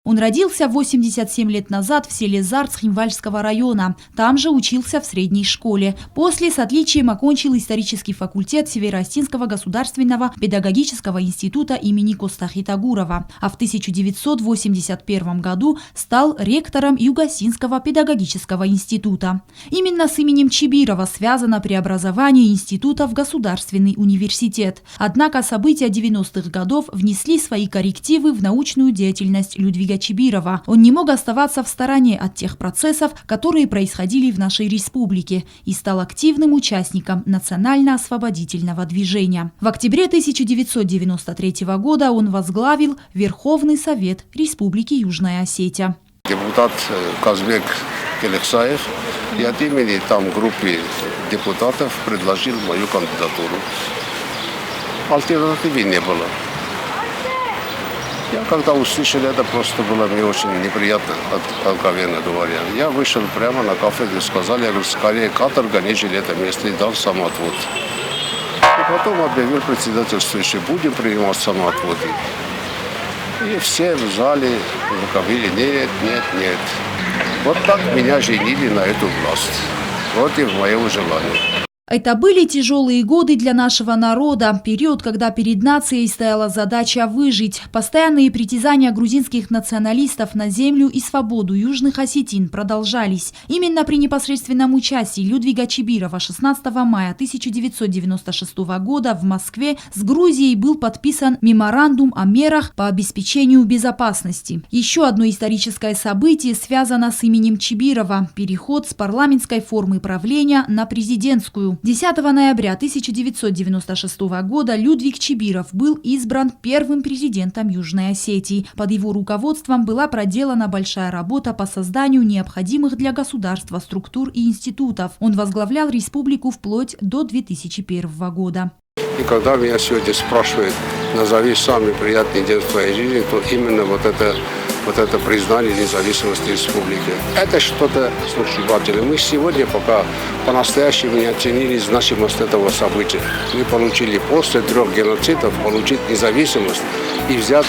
Он родился 87 лет назад в селе Зарц Хинвальского района. Там же учился в средней школе. После с отличием окончил исторический факультет Северо-Остинского государственного педагогического института имени Костахи Тагурова. А в 1981 году стал ректором Юго-Осинского педагогического института. Именно с именем Чибирова связано преобразование института в государственный университет. Однако события 90-х годов внесли свои коррективы в научную деятельность Людвига Чибирова. Он не мог оставаться в стороне от тех процессов, которые происходили в нашей республике, и стал активным участником национально-освободительного движения. В октябре 1993 года он возглавил Верховный Совет Республики Южная Осетия. Депутат Казбек Келексаев и от имени группы депутатов предложил мою кандидатуру. Альтернативы не было. Я когда услышал это, просто было мне очень неприятно, откровенно говоря. Я вышел прямо на кафедру, сказали, я говорю, скорее каторга, нежели это место, и дал самоотвод. И потом объявил председательствующий, будем принимать самоотводы. И все в зале говорили, нет, нет, нет. Вот так меня женили на эту власть, против моего желания. Это были тяжелые годы для нашего народа, период, когда перед нацией стояла задача выжить. Постоянные притязания грузинских националистов на землю и свободу южных осетин продолжались. Именно при непосредственном участии Людвига Чибирова 16 мая 1996 года в Москве с Грузией был подписан меморандум о мерах по обеспечению безопасности. Еще одно историческое событие связано с именем Чибирова – переход с парламентской формы правления на президентскую. 10 ноября 1996 года Людвиг Чибиров был избран первым президентом Южной Осетии. Под его руководством была проделана большая работа по созданию необходимых для государства структур и институтов. Он возглавлял республику вплоть до 2001 года. И когда меня сегодня спрашивают, назови самый приятный день в твоей жизни, то именно вот это признание независимости республики. Это что-то сногсшибательное. Мы сегодня пока по-настоящему не оценили значимость этого события. Мы получили после 3 геноцидов получить независимость и взять,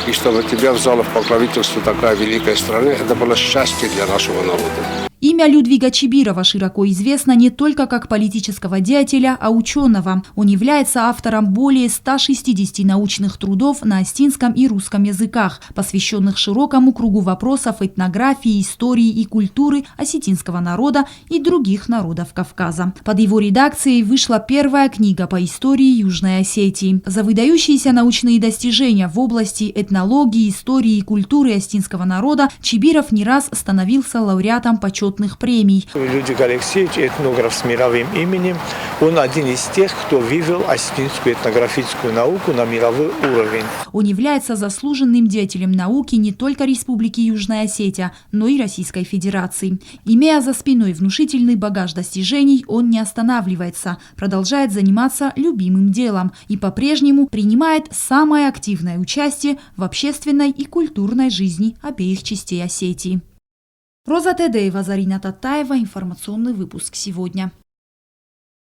и чтобы тебя взяла в покровительство такая великая страна, это было счастье для нашего народа. Имя Людвига Чибирова широко известно не только как политического деятеля, а ученого. Он является автором более 160 научных трудов на остинском и русском языках, посвященных широкому кругу вопросов этнографии, истории и культуры осетинского народа и других народов Кавказа. Под его редакцией вышла первая книга по истории Южной Осетии. За выдающиеся научные достижения в области этнологии, истории и культуры остинского народа Чибиров не раз становился лауреатом почетных премий. Людвиг Алексеевич – этнограф с мировым именем. Он один из тех, кто вывел осетинскую этнографическую науку на мировой уровень. Он является заслуженным деятелем науки не только Республики Южная Осетия, но и Российской Федерации. Имея за спиной внушительный багаж достижений, он не останавливается, продолжает заниматься любимым делом и по-прежнему принимает самое активное участие в общественной и культурной жизни обеих частей Осетии. Роза Тедеева, Зарина Татаева. Информационный выпуск сегодня.